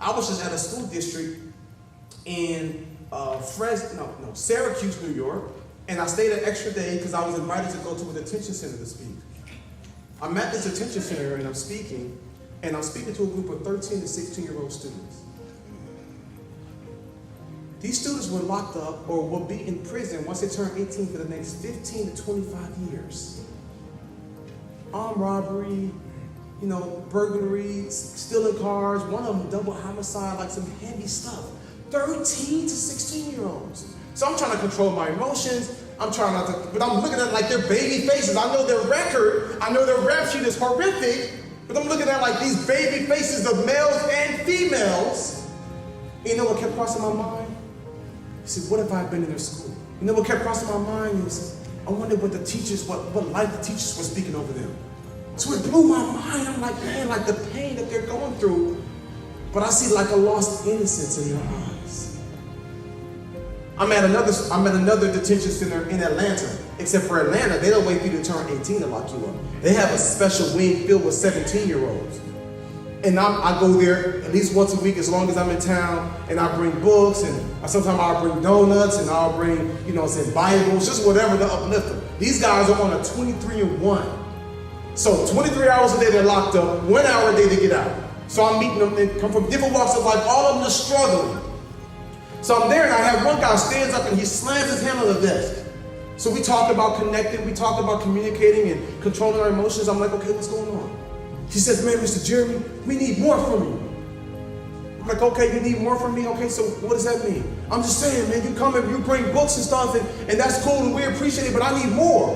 I was just at a school district in Syracuse, New York, and I stayed an extra day because I was invited to go to a detention center to speak. I'm at this detention center and I'm speaking to a group of 13 to 16-year-old students. These students were locked up or will be in prison once they turn 18 for the next 15 to 25 years. Armed robbery, burglaries, stealing cars, one of them double homicide, like some heavy stuff. 13 to 16-year-olds. So I'm trying to control my emotions. I'm trying not to, but I'm looking at like their baby faces. I know their record. I know their rap sheet is horrific, but I'm looking at like these baby faces of males and females. And you know what kept crossing my mind? I said, what if I had been in their school? You know what kept crossing my mind is, I wondered what the teachers, what life the teachers were speaking over them. So it blew my mind. I'm like, man, like the pain that they're going through, but I see like a lost innocence in their eyes. I'm at another detention center in Atlanta. Except for Atlanta, they don't wait for you to turn 18 to lock you up. They have a special wing filled with 17-year-olds. And I go there at least once a week as long as I'm in town, and I bring books, and sometimes I'll bring donuts, and I'll bring, Bibles, just whatever to uplift them. These guys are on a 23-and-1. So 23 hours a day they're locked up, 1 hour a day they get out. So I'm meeting them, they come from different walks of life, all of them are struggling. So I'm there and I have one guy stands up and he slams his hand on the desk. So we talk about connecting, we talk about communicating and controlling our emotions. I'm like, okay, what's going on? He says, man, Mr. Jeremy, we need more from you. I'm like, okay, you need more from me? Okay, so what does that mean? I'm just saying, man, you come and you bring books and stuff and that's cool and we appreciate it, but I need more.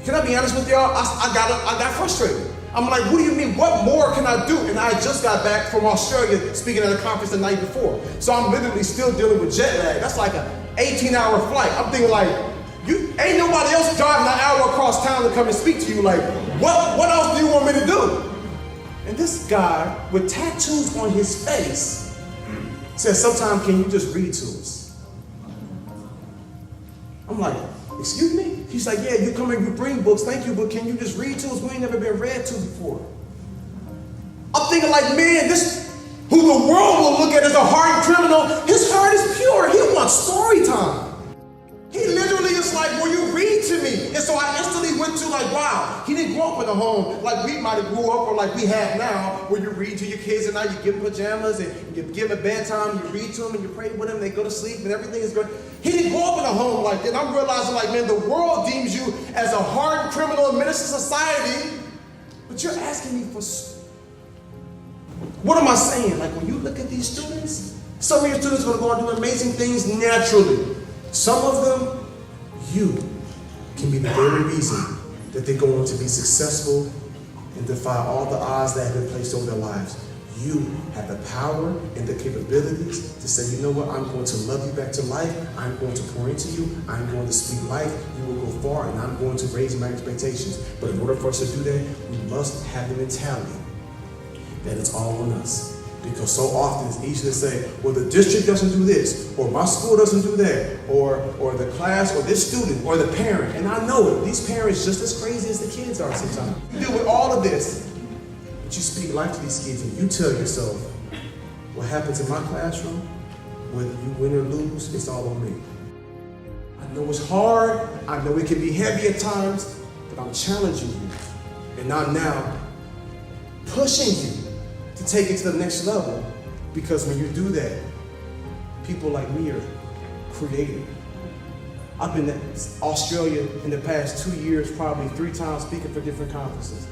Can I be honest with y'all? I got frustrated. I'm like, what do you mean? What more can I do? And I just got back from Australia speaking at a conference the night before. So I'm literally still dealing with jet lag. That's like an 18-hour flight. I'm thinking like, ain't nobody else driving an hour across town to come and speak to you. Like, what else do you want me to do? And this guy with tattoos on his face says, sometime can you just read to us? I'm like, excuse me? He's like, yeah, you come and you bring books, thank you, but can you just read to us? We ain't never been read to before. I'm thinking like, man, this, who the world will look at as a hardened criminal, his heart is pure. He wants story time. He literally is like, will you read to me? And so I instantly went to like, wow, he didn't grow up in a home like we might have grew up or like we have now, where you read to your kids and now you give them pajamas and you give them bedtime, you read to them and you pray with them, they go to sleep and everything is good. He didn't grow up in a home like that. And I'm realizing like, man, the world deems you as a hardened criminal in minister society, but you're asking me for, what am I saying? Like when you look at these students, some of your students are going to go and do amazing things naturally. Some of them, you can be the very reason that they go on to be successful and defy all the odds that have been placed over their lives. You have the power and the capabilities to say, you know what, I'm going to love you back to life. I'm going to pour into you. I'm going to speak life. You will go far, and I'm going to raise my expectations. But in order for us to do that, we must have the mentality that it's all on us. Because so often it's easy to say, well, the district doesn't do this, or my school doesn't do that, or the class, or this student, or the parent. And I know it. These parents just as crazy as the kids are sometimes. You deal with all of this, but you speak life to these kids, and you tell yourself, what happens in my classroom, whether you win or lose, it's all on me. I know it's hard. I know it can be heavy at times, but I'm challenging you. And I'm now pushing you to take it to the next level, because when you do that, people like me are creative. I've been to Australia in the past 2 years, probably 3 times speaking for different conferences.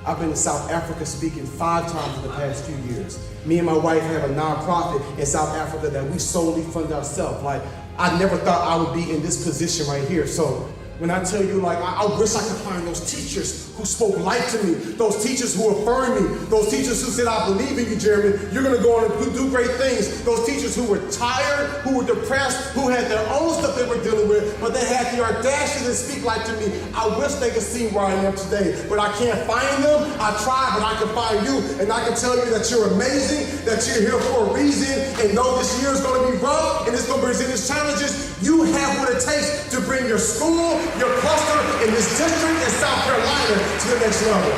I've been to South Africa speaking 5 times in the past few years. Me and my wife have a nonprofit in South Africa that we solely fund ourselves. Like, I never thought I would be in this position right here. So when I tell you, like, I wish I could find those teachers who spoke life to me, those teachers who affirmed me, those teachers who said, I believe in you, Jeremy, you're going to go on and do great things, those teachers who were tired, who were depressed, who had their own stuff they were dealing with, but they had the audacity to speak life to me. I wish they could see where I am today, but I can't find them. I try, but I can find you, and I can tell you that you're amazing, that you're here for a reason, and though this year is going to be rough, and it's going to present its challenges, you have what it takes to bring your school, your cluster in this district in South Carolina to the next level.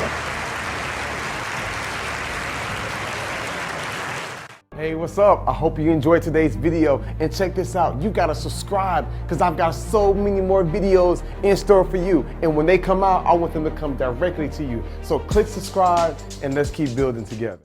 Hey, what's up? I hope you enjoyed today's video, and check this out. You gotta subscribe because I've got so many more videos in store for you. And when they come out, I want them to come directly to you. So click subscribe and let's keep building together.